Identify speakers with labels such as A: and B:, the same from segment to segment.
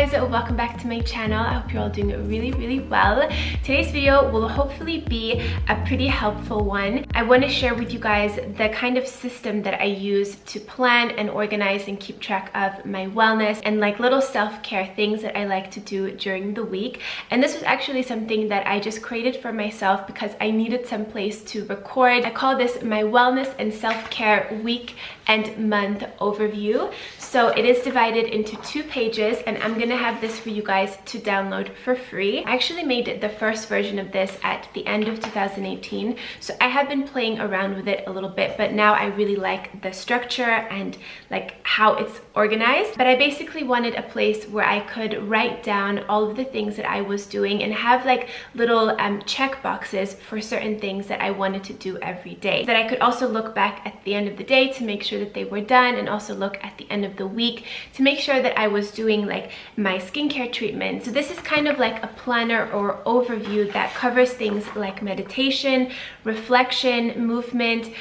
A: guys, welcome back to my channel. I hope you're all doing really well. Today's video will hopefully be a pretty helpful one. I want to share with you guys the kind of system that I use to plan and organize and keep track of my wellness and like little self-care things that I like to do during the week. And this was actually something that I just created for myself because I needed some place to record. I call this my wellness and self-care week and month overview. So it is divided into 2 pages and I'm gonna have this for you guys to download for free. I actually made the first version of this at the end of 2018, so I have been playing around with it a little bit, but now I really like the structure and like how it's organized. But I basically wanted a place where I could write down all of the things that I was doing and have like little check boxes for certain things that I wanted to do every day, that I could also look back at the end of the day to make sure that they were done, and also look at the end of the week to make sure that I was doing like my skincare treatment. So this is kind of like a planner or overview that covers things like meditation, reflection, movement,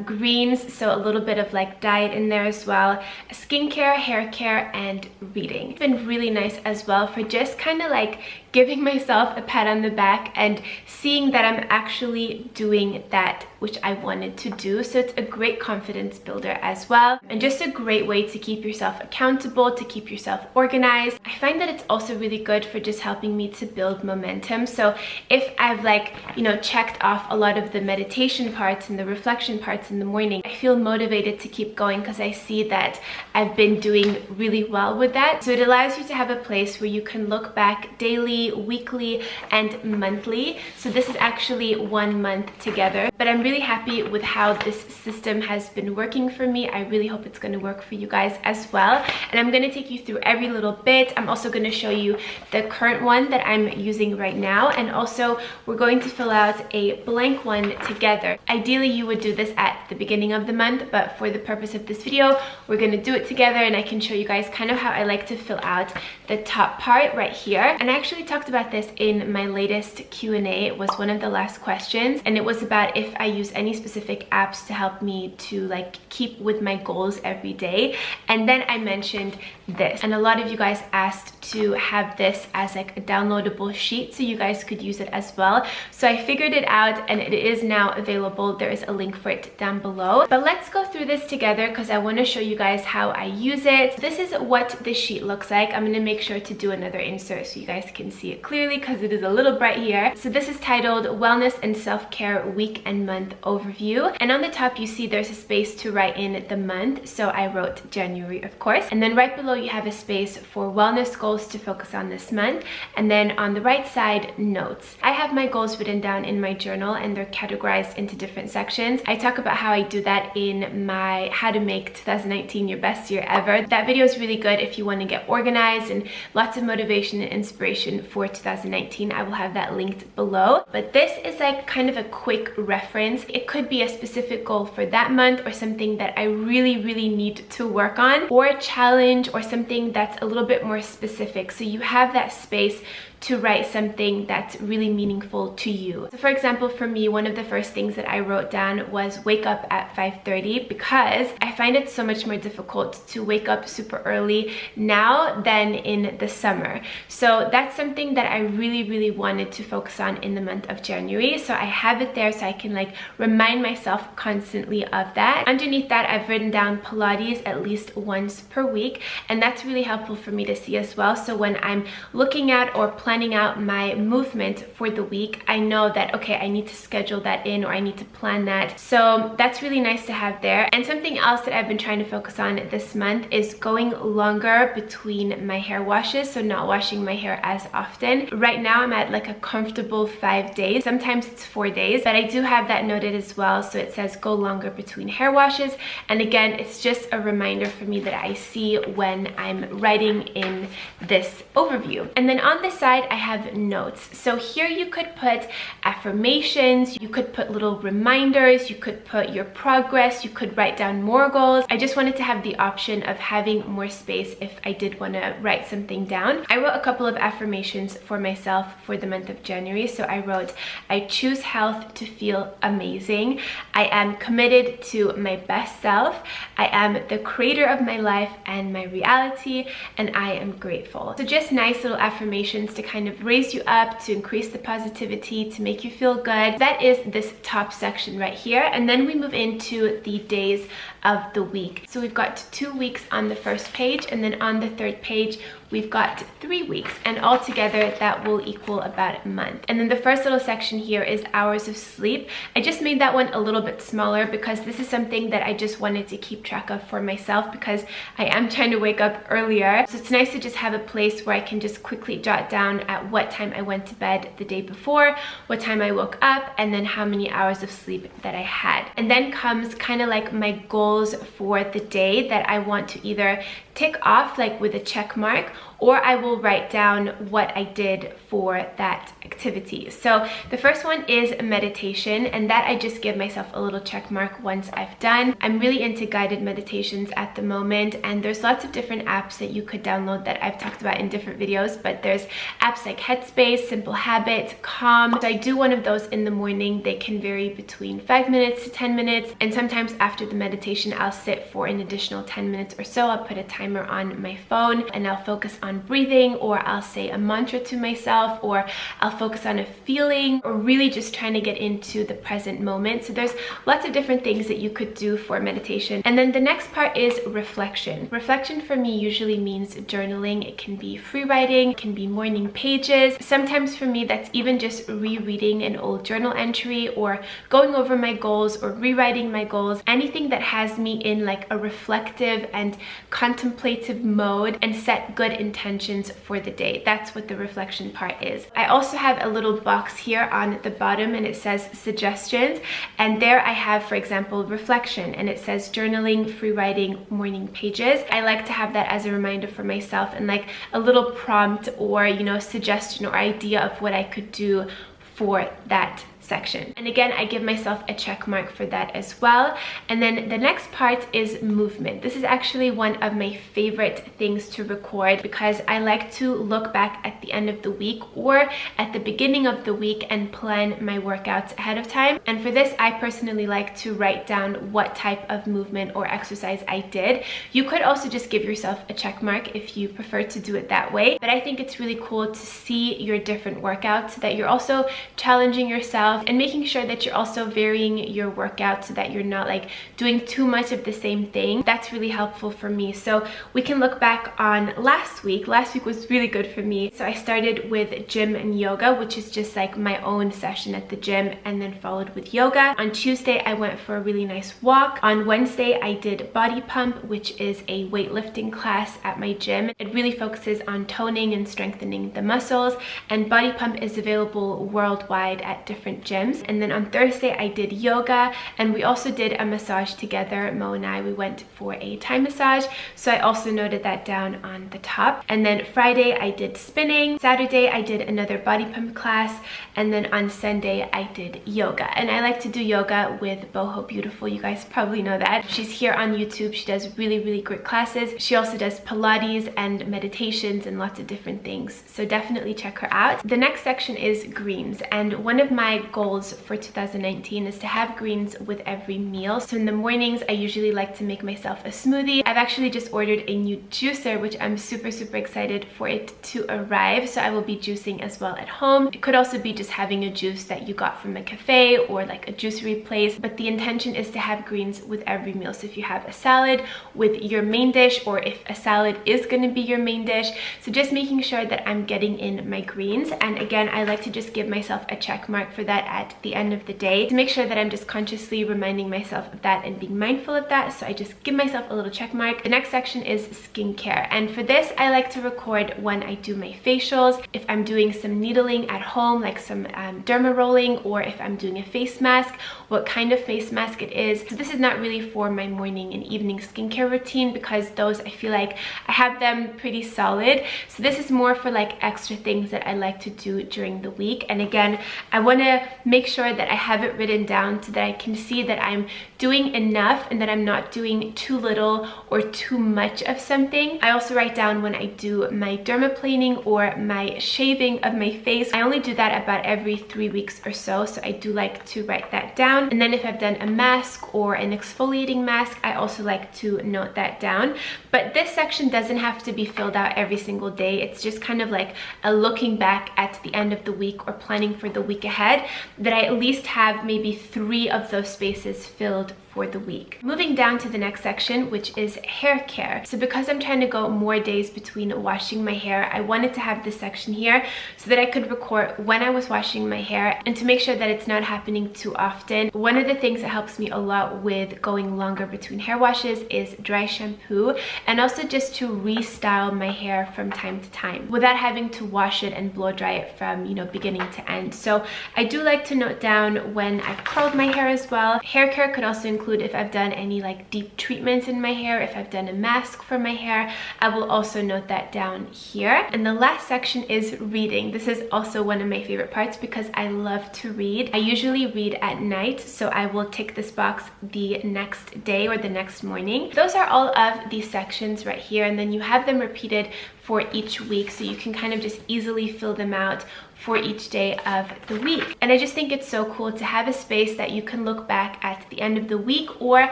A: greens, so a little bit of like diet in there as well, skincare, hair care, and reading. It's been really nice as well for just kind of like giving myself a pat on the back and seeing that I'm actually doing that which I wanted to do. So it's a great confidence builder as well, and just a great way to keep yourself accountable, to keep yourself organized. I find that it's also really good for just helping me to build momentum. So if I've like, you know, checked off a lot of the meditation parts and the reflection parts in the morning, I feel motivated to keep going because I see that I've been doing really well with that. So it allows you to have a place where you can look back daily, weekly, and monthly. So this is actually 1 month together, but I'm really happy with how this system has been working for me. I really hope it's going to work for you guys as well, and I'm going to take you through every little bit. I'm also going to show you the current one that I'm using right now, and also we're going to fill out a blank one together. Ideally you would do this at the beginning of the month, but for the purpose of this video we're going to do it together, and I can show you guys kind of how I like to fill out the top part right here. And I actually talked about this in my latest Q&A. It was one of the last questions, and it was about if I use any specific apps to help me to like keep with my goals every day. And then I mentioned this, and a lot of you guys asked to have this as like a downloadable sheet so you guys could use it as well. So I figured it out and it is now available. There is a link for it down below, but let's go through this together because I want to show you guys how I use it. This is what the sheet looks like. I'm going to make sure to do another insert so you guys can see it clearly because it is a little bright here. So this is titled Wellness and Self-Care Week and Month Overview, and on the top you see there's a space to write in the month, so I wrote January of course, and then right below you have a space for wellness goals to focus on this month, and then on the right side, notes. I have my goals written down in my journal and they're categorized into different sections. I talk about how I do that in my How to Make 2019 Your Best Year Ever. That video is really good if you want to get organized and lots of motivation and inspiration for 2019. I will have that linked below, but this is like kind of a quick reference. It could be a specific goal for that month, or something that I really need to work on, or a challenge, or something that's a little bit more specific, so you have that space to write something that's really meaningful to you. So for example, for me, one of the first things that I wrote down was wake up at 5:30, because I find it so much more difficult to wake up super early now than in the summer. So that's something that I really wanted to focus on in the month of January. So I have it there so I can like remind myself constantly of that. Underneath that, I've written down Pilates at least once per week, and that's really helpful for me to see as well. So when I'm looking at or planning out my movement for the week, I know that, okay, I need to schedule that in, or I need to plan that. So that's really nice to have there. And something else that I've been trying to focus on this month is going longer between my hair washes, so not washing my hair as often. Right now I'm at like a comfortable 5 days. Sometimes it's 4 days, but I do have that noted as well. So it says go longer between hair washes. And again, it's just a reminder for me that I see when I'm writing in this overview. And then on this side, side, I have notes. So here you could put affirmations, you could put little reminders, you could put your progress, you could write down more goals. I just wanted to have the option of having more space if I did want to write something down. I wrote a couple of affirmations for myself for the month of January. So I wrote, I choose health to feel amazing. I am committed to my best self. I am the creator of my life and my reality, and I am grateful. So just nice little affirmations to kind of raise you up, to increase the positivity, to make you feel good. That is this top section right here. And then we move into the days of the week. So we've got 2 weeks on the first page, and then on the third page we've got 3 weeks, and altogether that will equal about a month. And then the first little section here is hours of sleep. I just made that one a little bit smaller because this is something that I just wanted to keep track of for myself, because I am trying to wake up earlier. So it's nice to just have a place where I can just quickly jot down at what time I went to bed the day before, what time I woke up, and then how many hours of sleep that I had. And then comes kind of like my goals for the day that I want to either tick off like with a check mark, or I will write down what I did for that activity. So the first one is meditation, and that I just give myself a little check mark once I've done. I'm really into guided meditations at the moment, and there's lots of different apps that you could download that I've talked about in different videos, but there's apps like Headspace, Simple Habits, Calm. So I do one of those in the morning. They can vary between 5 minutes to 10 minutes, and sometimes after the meditation I'll sit for an additional 10 minutes or so. I'll put a timer on my phone and I'll focus on breathing, or I'll say a mantra to myself, or I'll focus on a feeling, or really just trying to get into the present moment. So there's lots of different things that you could do for meditation. And then the next part is reflection. Reflection for me usually means journaling. It can be free writing, it can be morning pages. Sometimes for me that's even just rereading an old journal entry, or going over my goals, or rewriting my goals. Anything that has me in like a reflective and contemplative mode and set good intentions for the day. That's what the reflection part is. I also have a little box here on the bottom, and it says suggestions, and there I have, for example, reflection, and it says journaling, free writing, morning pages. I like to have that as a reminder for myself, and like a little prompt, or you know, suggestion or idea of what I could do for that section. And again, I give myself a check mark for that as well. And then the next part is movement. This is actually one of my favorite things to record, because I like to look back at the end of the week or at the beginning of the week and plan my workouts ahead of time. And for this, I personally like to write down what type of movement or exercise I did. You could also just give yourself a check mark if you prefer to do it that way, but I think it's really cool to see your different workouts so that you're also challenging yourself and making sure that you're also varying your workout so that you're not like doing too much of the same thing. That's really helpful for me. So we can look back on last week. Last week was really good for me. So I started with gym and yoga, which is just like my own session at the gym, and then followed with yoga. On Tuesday, I went for a really nice walk. On Wednesday, I did body pump, which is a weightlifting class at my gym. It really focuses on toning and strengthening the muscles, and body pump is available worldwide at different gyms. And then on Thursday I did yoga, and we also did a massage together. Mo and I, we went for a Thai massage, so I also noted that down on the top. And then Friday I did spinning. Saturday I did another body pump class, and then on Sunday I did yoga. And I like to do yoga with Boho Beautiful. You guys probably know that. She's here on YouTube. She does really great classes. She also does Pilates and meditations and lots of different things, so definitely check her out. The next section is greens, and one of my goals for 2019 is to have greens with every meal. So in the mornings, I usually like to make myself a smoothie. I've actually just ordered a new juicer, which I'm super excited for it to arrive. So I will be juicing as well at home. It could also be just having a juice that you got from a cafe or like a juicery place, but the intention is to have greens with every meal. So if you have a salad with your main dish, or if a salad is going to be your main dish, so just making sure that I'm getting in my greens. And again, I like to just give myself a check mark for that that at the end of the day to make sure that I'm just consciously reminding myself of that and being mindful of that. So I just give myself a little check mark. The next section is skincare, and for this I like to record when I do my facials, if I'm doing some needling at home, like some derma rolling, or if I'm doing a face mask, what kind of face mask it is. So this is not really for my morning and evening skincare routine because those I feel like I have them pretty solid. So this is more for like extra things that I like to do during the week. And again, I want to make sure that I have it written down so that I can see that I'm doing enough and that I'm not doing too little or too much of something. I also write down when I do my dermaplaning or my shaving of my face. I only do that about every 3 weeks or so, so I do like to write that down. And then if I've done a mask or an exfoliating mask, I also like to note that down. But this section doesn't have to be filled out every single day. It's just kind of like a looking back at the end of the week or planning for the week ahead, that I at least have maybe 3 of those spaces filled for the week. Moving down to the next section, which is hair care. So because I'm trying to go more days between washing my hair, I wanted to have this section here so that I could record when I was washing my hair and to make sure that it's not happening too often. One of the things that helps me a lot with going longer between hair washes is dry shampoo, and also just to restyle my hair from time to time without having to wash it and blow dry it from, you know, beginning to end. So I do like to note down when I've curled my hair as well. Hair care could also include if I've done any like deep treatments in my hair, if I've done a mask for my hair, I will also note that down here. And the last section is reading. This is also one of my favorite parts because I love to read. I usually read at night, so I will tick this box the next day or the next morning. Those are all of these sections right here, and then you have them repeated for each week, so you can kind of just easily fill them out for each day of the week. And I just think it's so cool to have a space that you can look back at the end of the week or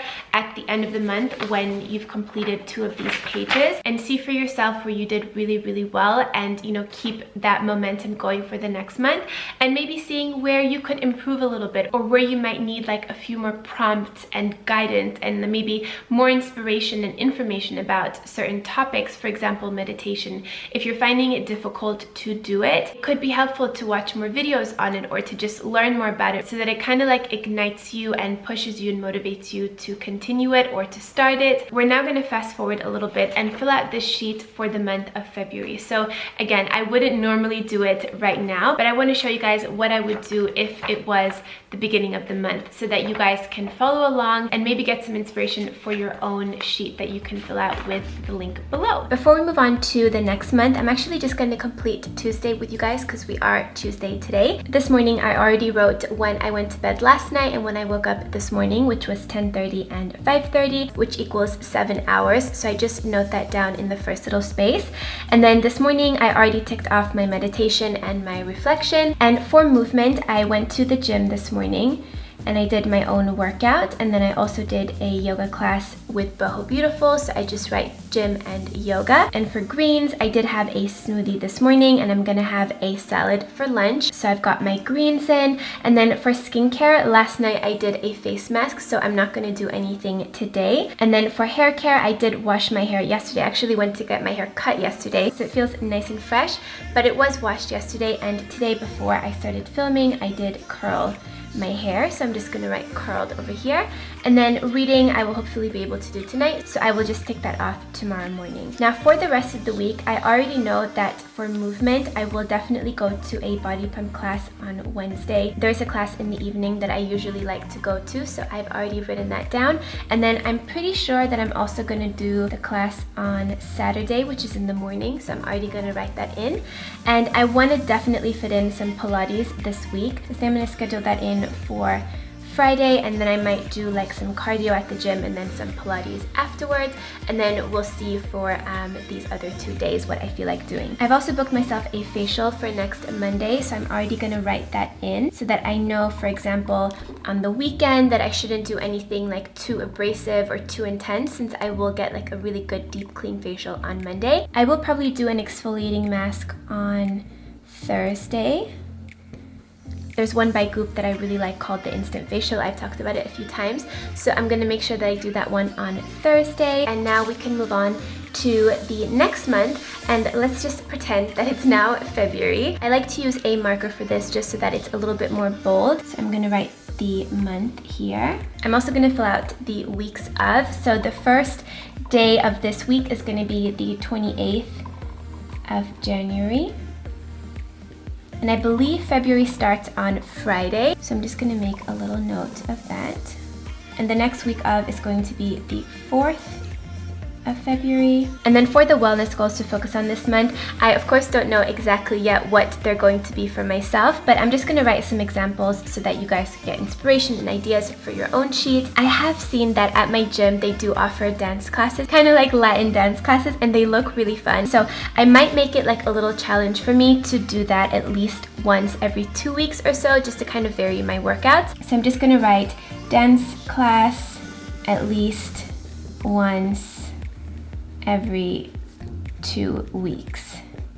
A: at the end of the month when you've completed 2 of these pages and see for yourself where you did really, really well, and, you know, keep that momentum going for the next month, and maybe seeing where you could improve a little bit or where you might need like a few more prompts and guidance and maybe more inspiration and information about certain topics. For example, meditation. If you're finding it difficult to do it, it could be helpful to watch more videos on it or to just learn more about it so that it kind of like ignites you and pushes you and motivates you to continue it or to start it. We're now going to fast forward a little bit and fill out this sheet for the month of February. So again, I wouldn't normally do it right now, but I want to show you guys what I would do if it was the beginning of the month so that you guys can follow along and maybe get some inspiration for your own sheet that you can fill out with the link below. Before we move on to the next month, I'm actually just going to complete Tuesday with you guys because we are Tuesday today. This morning I already wrote when I went to bed last night and when I woke up this morning, which was 10:30 and 5:30, which equals 7 hours. So I just note that down in the first little space. And then this morning I already ticked off my meditation and my reflection. And for movement, I went to the gym this morning and I did my own workout, and then I also did a yoga class with Boho Beautiful, so I just write gym and yoga. And for greens, I did have a smoothie this morning and I'm gonna have a salad for lunch, so I've got my greens in. And then for skincare, last night I did a face mask, so I'm not gonna do anything today. And then for hair care, I did wash my hair yesterday. I actually went to get my hair cut yesterday, so it feels nice and fresh, but it was washed yesterday. And today, before I started filming, I did curl my hair, so I'm just gonna write curled over here. And then reading, I will hopefully be able to do tonight, so I will just tick that off tomorrow morning. Now for the rest of the week, I already know that for movement, I will definitely go to a body pump class on Wednesday. There's a class in the evening that I usually like to go to, so I've already written that down. And then I'm pretty sure that I'm also gonna do the class on Saturday, which is in the morning, so I'm already gonna write that in. And I wanna definitely fit in some Pilates this week, so I'm gonna schedule that in for Friday, and then I might do like some cardio at the gym and then some Pilates afterwards, and then we'll see for these other 2 days what I feel like doing. I've also booked myself a facial for next Monday, so I'm already gonna write that in so that I know, for example, on the weekend that I shouldn't do anything like too abrasive or too intense, since I will get like a really good deep clean facial on Monday. I will probably do an exfoliating mask on Thursday. There's one by Goop that I really like called the Instant Facial. I've talked about it a few times, so I'm gonna make sure that I do that one on Thursday. And now we can move on to the next month, and let's just pretend that it's now February. I like to use a marker for this just so that it's a little bit more bold. So I'm gonna write the month here. I'm also gonna fill out the weeks of. So the first day of this week is gonna be the 28th of January. And I believe February starts on Friday. So I'm just gonna make a little note of that. And the next week of is going to be the 4th of February. And then for the wellness goals to focus on this month, I of course don't know exactly yet what they're going to be for myself, but I'm just gonna write some examples so that you guys can get inspiration and ideas for your own sheet. I have seen that at my gym they do offer dance classes, kind of like Latin dance classes, and they look really fun. So I might make it like a little challenge for me to do that at least once every 2 weeks or so, just to kind of vary my workouts. So I'm just gonna write dance class at least once every 2 weeks.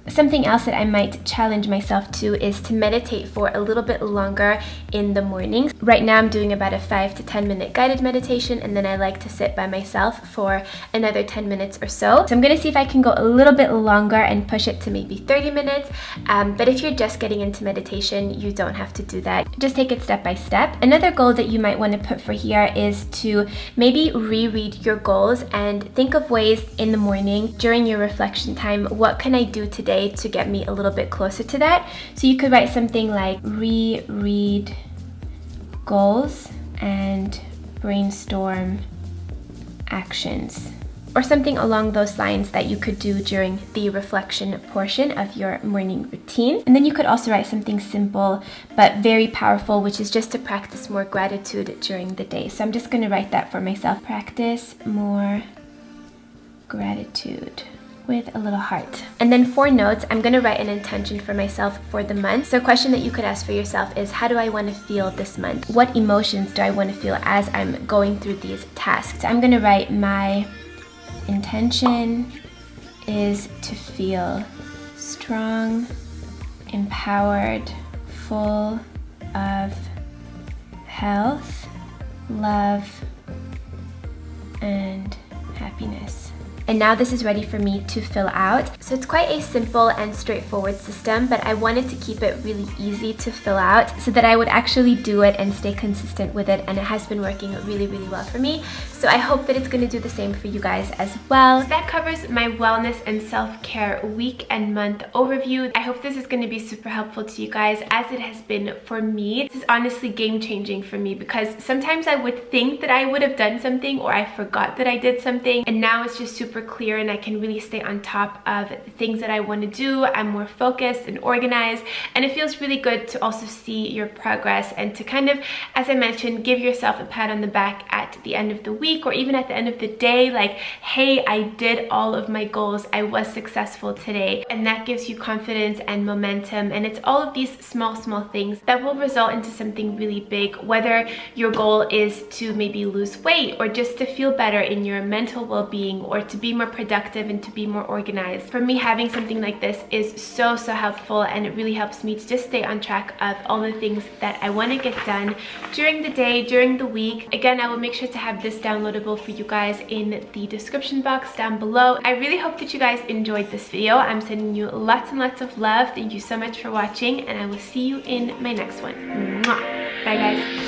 A: Something else that I might challenge myself to is to meditate for a little bit longer in the mornings. Right now I'm doing about a 5 to 10 minute guided meditation, and then I like to sit by myself for another 10 minutes or so. So I'm gonna see if I can go a little bit longer and push it to maybe 30 minutes. But if you're just getting into meditation, you don't have to do that. Just take it step by step. Another goal that you might want to put for here is to maybe reread your goals and think of ways in the morning during your reflection time, what can I do today to get me a little bit closer to that. So you could write something like reread goals and brainstorm actions, or something along those lines that you could do during the reflection portion of your morning routine. And then you could also write something simple but very powerful, which is just to practice more gratitude during the day. So I'm just going to write that for myself. Practice more gratitude, with a little heart. And then for notes, I'm gonna write an intention for myself for the month. So a question that you could ask for yourself is, how do I want to feel this month? What emotions do I want to feel as I'm going through these tasks? I'm gonna write, my intention is to feel strong, empowered, full of health, love, and happiness. And now this is ready for me to fill out. So it's quite a simple and straightforward system, but I wanted to keep it really easy to fill out so that I would actually do it and stay consistent with it, and it has been working really, really well for me. So I hope that it's gonna do the same for you guys as well. So that covers my wellness and self-care week and month overview. I hope this is gonna be super helpful to you guys, as it has been for me. This is honestly game-changing for me, because sometimes I would think that I would have done something, or I forgot that I did something, and now it's just super clear and I can really stay on top of the things that I want to do. I'm more focused and organized, and it feels really good to also see your progress and to kind of, as I mentioned, give yourself a pat on the back at the end of the week, or even at the end of the day, like, hey, I did all of my goals, I was successful today. And that gives you confidence and momentum, and it's all of these small things that will result into something really big, whether your goal is to maybe lose weight, or just to feel better in your mental well-being, or to be more productive and to be more organized. For me, having something like this is so helpful, and it really helps me to just stay on track of all the things that I want to get done during the day, during the week. Again, I will make sure to have this downloadable for you guys in the description box down below. I really hope that you guys enjoyed this video. I'm sending you lots and lots of love. Thank you so much for watching, and I will see you in my next one. Mwah. Bye guys.